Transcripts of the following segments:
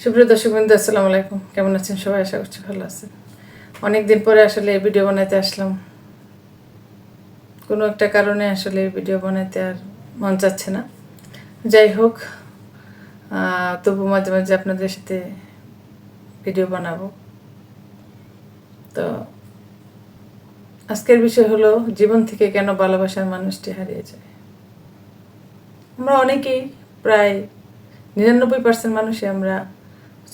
সুপ্রিয় দর্শকবৃন্দ, আসসালামু আলাইকুম। কেমন আছেন সবাই? আশা করছি ভালো আছেন। অনেকদিন পরে আসলে এই ভিডিও বানাইতে আসলাম। কোনো একটা কারণে আসলে ভিডিও বানাইতে আর মন চাচ্ছে না। যাই হোক, তবু মাঝে মাঝে আপনাদের সাথে ভিডিও বানাবো। তো আজকের বিষয় হলো জীবন থেকে কেন ভালোবাসার মানুষটি হারিয়ে যায়। আমরা অনেকেই, প্রায় 99% মানুষই আমরা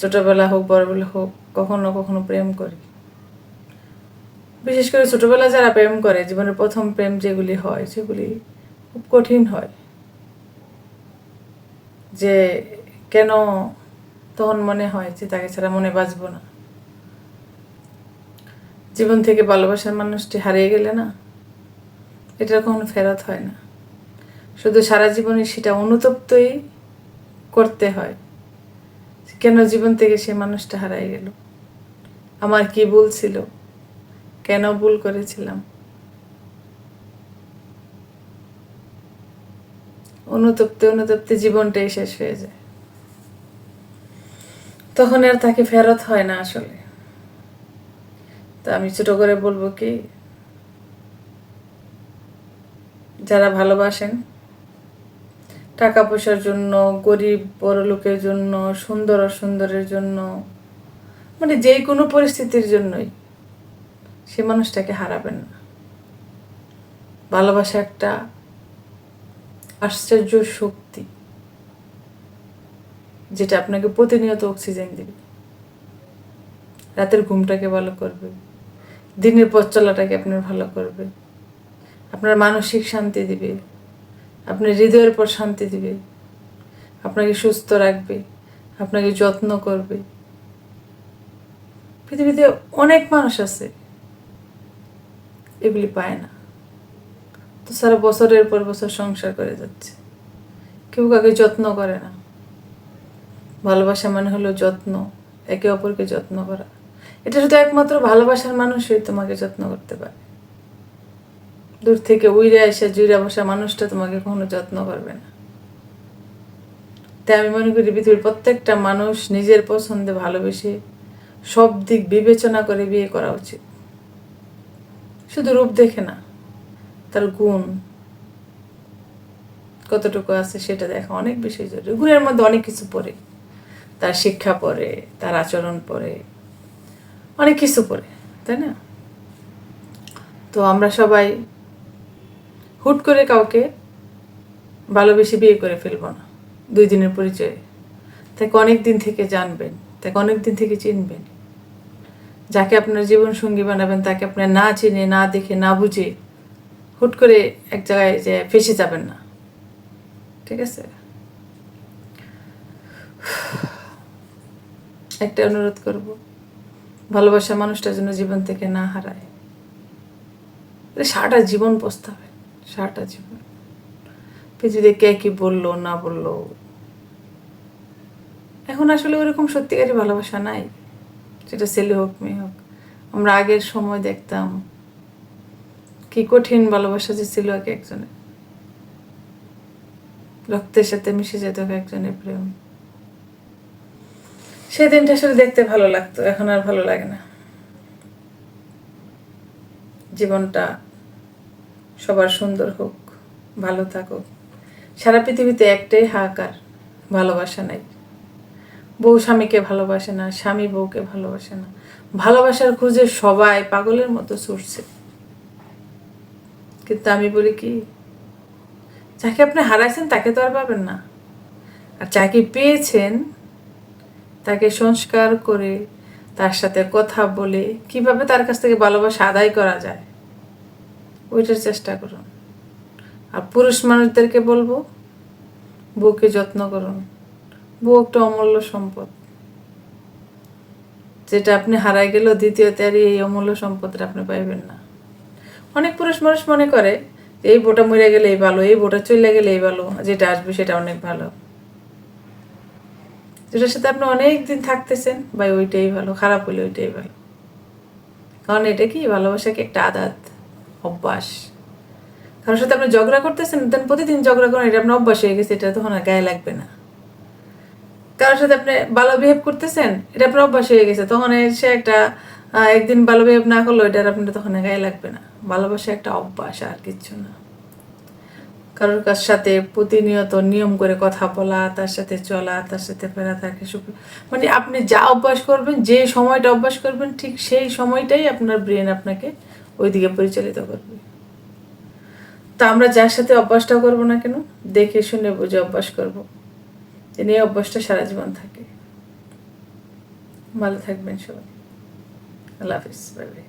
ছোটোবেলা হোক বড়বেলা হোক কখনো কখনো প্রেম করি। বিশেষ করে ছোটোবেলা যারা প্রেম করে, জীবনের প্রথম প্রেম যেগুলি হয় সেগুলি খুব কঠিন হয়। যে কেন তখন মনে হয় যে তাকে ছাড়া মনে বাঁচব না। জীবন থেকে ভালোবাসার মানুষটি হারিয়ে গেলে না, এটা কখনো ফেরত হয় না। শুধু সারা জীবনে সেটা অনুতপ্তই করতে হয়, কেন জীবন থেকে সে মানুষটা হারিয়ে গেল, আমার কি ভুল ছিল, কেন ভুল করেছিলাম। অনুতপ্তে অনুতপ্তে জীবনটাই শেষ হয়ে যায়। তখন আর তাকে ফেরত হয় না আসলে। তা আমি ছোট করে বলবো কি, যারা ভালোবাসেন টাকা পয়সার জন্য, গরিব বড় লোকের জন্য, সুন্দর অসুন্দরের জন্য, মানে যে কোনো পরিস্থিতির জন্যই সে মানুষটাকে হারাবেন না। ভালোবাসা একটা আশ্চর্য শক্তি, যেটা আপনাকে প্রতিনিয়ত অক্সিজেন দেবে, রাতের ঘুমটাকে ভালো করবে, দিনের পথ চলাটাকে আপনার ভালো করবে, আপনার মানসিক শান্তি দিবে, আপনার হৃদয়ের পর শান্তি দিবে, আপনাকে সুস্থ রাখবে, আপনাকে যত্ন করবে। পৃথিবীতে অনেক মানুষ আছে এগুলি পায় না, তো সারা বছরের পর বছর সংসার করে যাচ্ছে, কেউ কাউকে যত্ন করে না। ভালোবাসা মানে হলো যত্ন, একে অপরকে যত্ন করা। এটা শুধু একমাত্র ভালোবাসার মানুষই তোমাকে যত্ন করতে পারে। দূর থেকে উইরে এসে জুইরা বসা মানুষটা তোমাকে কখনো যত্ন করবে না। তাই আমি মনে করি পৃথিবীর প্রত্যেকটা মানুষ নিজের পছন্দে ভালোবেসে সব দিক বিবেচনা করে বিয়ে করা উচিত। শুধু রূপ দেখে না, তার গুণ কতটুকু আছে সেটা দেখা অনেক বেশি জরুরি। গুণের মধ্যে অনেক কিছু পড়ে, তার শিক্ষা পড়ে, তার আচরণ পড়ে, অনেক কিছু পড়ে, তাই না? তো আমরা সবাই হুট করে কাউকে ভালোবেসে বিয়ে করে ফেলবো না 2 দিনের পরিচয়ে। তাকে অনেক দিন থেকে জানবেন, তাকে অনেক দিন থেকে চিনবেন। যাকে আপনার জীবন সঙ্গী বানাবেন তাকে আপনার না চিনে, না দেখে, না বুঝে হুট করে এক জায়গায় যে ফেসে যাবেন না, ঠিক আছে? একটা অনুরোধ করব, ভালোবাসা মানুষটার জন্য জীবন থেকে না হারায়। সারাটা জীবন পস্তাবেন, সারাটা জীবন। পৃথিবীতে কে কি বললো না বললো, এখন আসলে ওরকম সত্যিকারই ভালোবাসা নাই, সেটা ছেলে হোক মেয়ে হোক। আমরা আগের সময় দেখতাম কি কঠিন ভালোবাসা যে ছিল এক একজনের, রক্তের সাথে মিশে যেত এক একজনের প্রেম। সেই দিনটা আসলে দেখতে ভালো লাগতো, এখন আর ভালো লাগে না। জীবনটা সবার সুন্দর হোক, ভালো থাকুক। সারা পৃথিবীতে একটাই হাহাকার, ভালোবাসা নাই। বউ স্বামীকে ভালোবাসে না, স্বামী বউকে ভালোবাসে না। ভালোবাসার খুঁজে সবাই পাগলের মতো ছুটছে। কিন্তু আমি বলি কি, যাকে আপনি হারাইছেন তাকে তো আর পাবেন না। আর যাকে পেয়েছেন তাকে সংস্কার করে, তার সাথে কথা বলে কিভাবে তার কাছ থেকে ভালোবাসা আদায় করা যায় ওইটার চেষ্টা করুন। আর পুরুষ মানুষদেরকে বলবো, বউকে যত্ন করুন। বউ একটা অমূল্য সম্পদ, যেটা আপনি হারাই গেলেও দ্বিতীয়তে আর এই অমূল্য সম্পদটা আপনি পাইবেন না। অনেক পুরুষ মানুষ মনে করে এই বউটা মরে গেলে এই ভালো, এই বউটা চলে গেলে এই ভালো, যেটা আসবে সেটা অনেক ভালো। যেটার সাথে আপনি অনেক দিন থাকতেছেন ভাই, ওইটাই ভালো, খারাপ হলে ওইটাই ভালো। কারণ এটা কি, ভালোবাসা কি একটা আদত, অভ্যাস। কারোর সাথে আপনি ঝগড়া করতেছেন, দেন প্রতিদিন ঝগড়া করেন, এটা আপনার অভ্যাস হয়ে গেছে, এটা তখন আর গায়ে লাগবে না। কারোর সাথে আপনি ভালো বিহেভ করতেছেন, এটা আপনার অভ্যাস হয়ে গেছে, তখন সে একটা একদিন ভালো বিহেভ না করলো, এটার আপনার তখন গায়ে লাগবে না। ভালোবাসা একটা অভ্যাস, আর কিচ্ছু না। কারোর কাছ সাথে প্রতিনিয়ত নিয়ম করে কথা বলা, তার সাথে চলা, তার সাথে ফেরা থাকে, মানে আপনি যা অভ্যাস করবেন, যে সময়টা অভ্যাস করবেন, ঠিক সেই সময়টাই আপনার ব্রেন আপনাকে ওইদিকে পরিচালিত করবে। তা আমরা যার সাথে অভ্যাসটা করবো না কেন, দেখে শুনে বুঝে অভ্যাস করবো, এই অভ্যাসটা সারা জীবন থাকে। ভালো থাকবেন সবাই। আল্লাহ হাফিজ, বাই বাই।